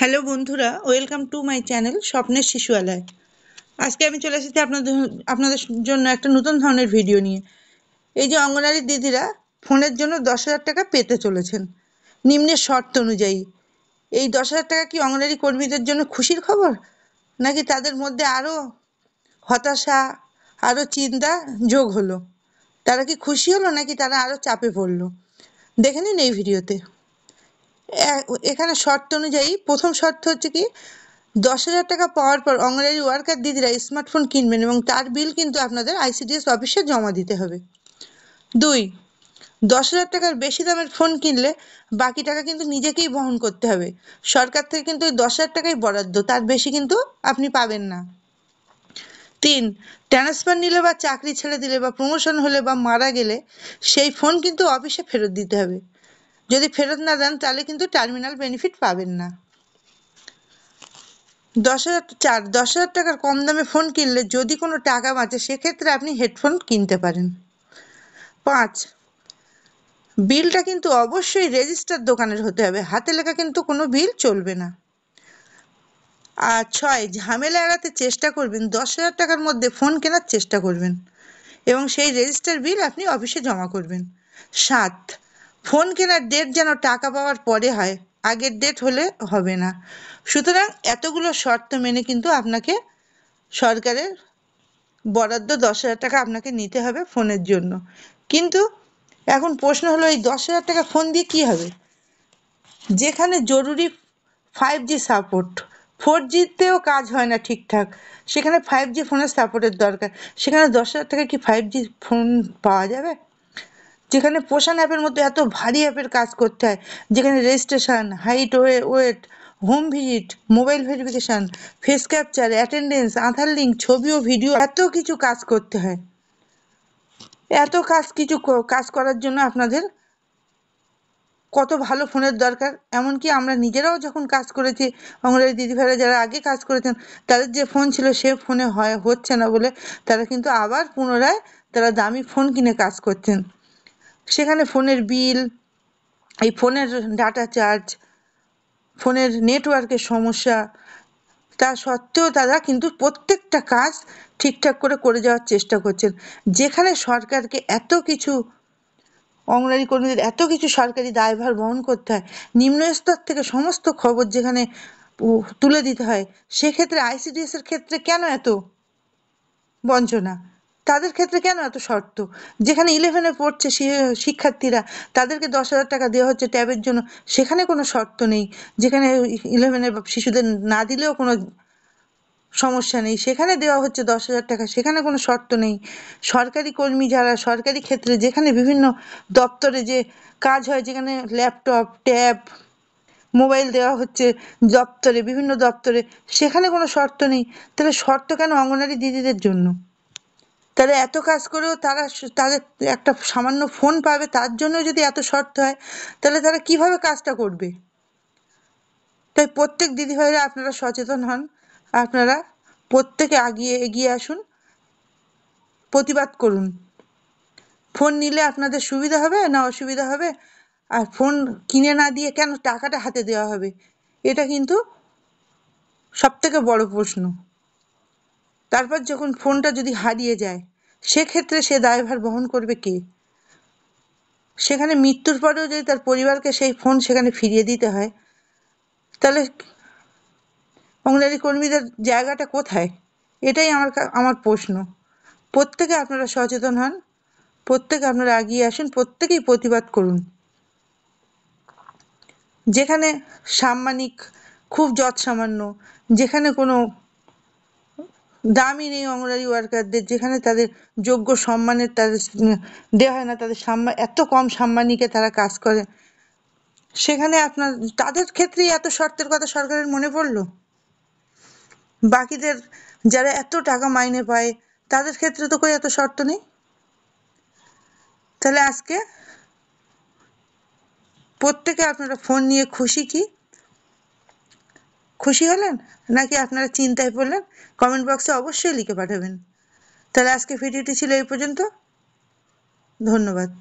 Hello বন্ধুরা, welcome to my channel স্বপ্নের শিশুয়ালয়। আজকে আমি চলে এসেছি আপনাদের আপনাদের জন্য একটা নতুন ধরনের ভিডিও নিয়ে। এই যে অঙ্গনারী দিদিরা ফোনের জন্য 10,000 টাকা পেতে চলেছেন নিম্নের শর্ত অনুযায়ী। এই 10,000 টাকা কি অঙ্গনারী কর্মীদের জন্য খুশির খবর, নাকি তাদের মধ্যে আরও হতাশা, আরও চিন্তা যোগ হলো? তারা কি খুশি হলো, নাকি তারা আরও চাপে পড়লো? দেখে নিন এই ভিডিওতে। এখানে শর্ত অনুযায়ী প্রথম শর্ত হচ্ছে কি, 10,000 টাকা পাওয়ার পর অঙ্গনওয়াড়ি ওয়ার্কার দিদিরা স্মার্টফোন কিনবেন এবং তার বিল কিন্তু আপনাদের আইসিডিএস অফিসে জমা দিতে হবে। 2, 10,000 টাকার বেশি দামের ফোন কিনলে বাকি টাকা কিন্তু নিজেকেই বহন করতে হবে। সরকার থেকে কিন্তু ওই 10,000 টাকাই বরাদ্দ, তার বেশি কিন্তু আপনি পাবেন না। 3, ট্রান্সফার নিলে বা চাকরি ছেড়ে দিলে বা প্রমোশন হলে বা মারা গেলে সেই ফোন কিন্তু অফিসে ফেরত দিতে হবে। যদি ফেরত না দেন তাহলে কিন্তু টার্মিনাল বেনিফিট পাবেন না। 10,000 টাকার কম দামে ফোন কিনলে যদি কোনো টাকা বাঁচে সেক্ষেত্রে আপনি হেডফোন কিনতে পারেন। 5, বিলটা কিন্তু অবশ্যই রেজিস্টার দোকানের হতে হবে, হাতে লেখা কিন্তু কোনো বিল চলবে না। আর 6, ঝামেলা এড়াতে চেষ্টা করবেন 10,000 টাকার মধ্যে ফোন কেনার চেষ্টা করবেন এবং সেই রেজিস্টার বিল আপনি অফিসে জমা করবেন। 7, ফোন কেনার ডেট যেন টাকা পাওয়ার পরে হয়, আগের ডেট হলে হবে না। সুতরাং এতগুলো শর্ত মেনে কিন্তু আপনাকে সরকারের বরাদ্দ 10,000 টাকা আপনাকে নিতে হবে ফোনের জন্য। কিন্তু এখন প্রশ্ন হলো, এই 10,000 টাকা ফোন দিয়ে কী হবে? যেখানে জরুরি 5G সাপোর্ট, 4Gতেও কাজ হয় না ঠিকঠাক, সেখানে 5G ফোনের সাপোর্টের দরকার, সেখানে 10,000 টাকায় কি 5G ফোন পাওয়া যাবে? যেখানে পোষণ অ্যাপের মধ্যে এত ভারী অ্যাপের কাজ করতে হয়, যেখানে registration, height, weight, home visit, mobile verification, face capture, attendance, Aadhaar link, ছবি ও ভিডিও, এত কিছু কাজ করতে হয়। এত কাজ করার জন্য আপনাদের কত ভালো ফোনের দরকার। এমনকি আমরা নিজেরাও যখন কাজ করেছি, অঙ্গনওয়াড়ি দিদিভাইরা যারা আগে কাজ করেছেন, তাদের যে ফোন ছিল সে ফোনে হচ্ছে না বলে তারা কিন্তু আবার পুনরায় তারা দামি ফোন কিনে কাজ করছেন। সেখানে ফোনের বিল, এই ফোনের ডাটা চার্জ, ফোনের নেটওয়ার্কের সমস্যা, তা সত্ত্বেও তারা কিন্তু প্রত্যেকটা কাজ ঠিকঠাক করে যাওয়ার চেষ্টা করছেন। যেখানে সরকারকে এত কিছু, অঙ্গনওয়াড়ি কর্মীদের এত কিছু সরকারি দায়ভার বহন করতে হয়, নিম্ন স্তর থেকে সমস্ত খবর যেখানে তুলে দিতে হয়, সেক্ষেত্রে আইসিডিএস এর ক্ষেত্রে কেন এত বঞ্চনা? তাদের ক্ষেত্রে কেন এত শর্ত? যেখানে 11-এ পড়ছে শিক্ষার্থীরা, তাদেরকে 10,000 টাকা দেওয়া হচ্ছে ট্যাবের জন্য, সেখানে কোনো শর্ত নেই। যেখানে 11-এর শিশুদের না দিলেও কোনো সমস্যা নেই, সেখানে দেওয়া হচ্ছে 10,000 টাকা, সেখানে কোনো শর্ত নেই। সরকারি কর্মী যারা সরকারি ক্ষেত্রে, যেখানে বিভিন্ন দপ্তরে যে কাজ হয়, যেখানে ল্যাপটপ, ট্যাব, মোবাইল দেওয়া হচ্ছে দপ্তরে, বিভিন্ন দপ্তরে, সেখানে কোনো শর্ত নেই। তাহলে শর্ত কেন অঙ্গনওয়াড়ি দিদিদের জন্য? তারা এত কাজ করেও তাদের একটা সামান্য ফোন পাবে, তার জন্য যদি এত শর্ত হয়, তাহলে তারা কিভাবে কাজটা করবে? তাই প্রত্যেক দিদিভাইরা আপনারা সচেতন হন, আপনারা প্রত্যেকে এগিয়ে আসুন, প্রতিবাদ করুন। ফোন নিলে আপনাদের সুবিধা হবে না অসুবিধা হবে? আর ফোন কিনে না দিয়ে কেন টাকাটা হাতে দেওয়া হবে? এটা কিন্তু সবথেকে বড় প্রশ্ন। তারপর যখন ফোনটা যদি হারিয়ে যায়, সেক্ষেত্রে সে দায়ভার বহন করবে কে? সেখানে মৃত্যুর পরেও যদি তার পরিবারকে সেই ফোন সেখানে ফিরিয়ে দিতে হয়, তাহলে অঙ্গনওয়াড়ি কর্মীদের জায়গাটা কোথায়? এটাই আমার প্রশ্ন। প্রত্যেকে আপনারা সচেতন হন, প্রত্যেকে আপনারা এগিয়ে আসুন, প্রত্যেকেই প্রতিবাদ করুন। যেখানে সাম্মানিক, খুব যৎসামান্য, যেখানে কোনো দামই নেই অঙ্গনওয়াড়ি ওয়ার্কারদের, যেখানে তাদের যোগ্য সম্মানের তাদের দেওয়া হয় না, তাদের এত কম সাম্মানিকে তারা কাজ করে, সেখানে তাদের ক্ষেত্রেই এত শর্তের কথা সরকারের মনে পড়লো? বাকিদের যারা এত টাকা মাইনে পায়, তাদের ক্ষেত্রে তো কই এত শর্ত নেই? তাহলে আজকে প্রত্যেকে আপনারা ফোন নিয়ে খুশি হলেন, নাকি আপনারা চিন্তায় পড়লেন? কমেন্ট বক্সে অবশ্যই লিখে পাঠাবেন। তাহলে আজকে ভিডিওটি ছিল এই পর্যন্ত। ধন্যবাদ।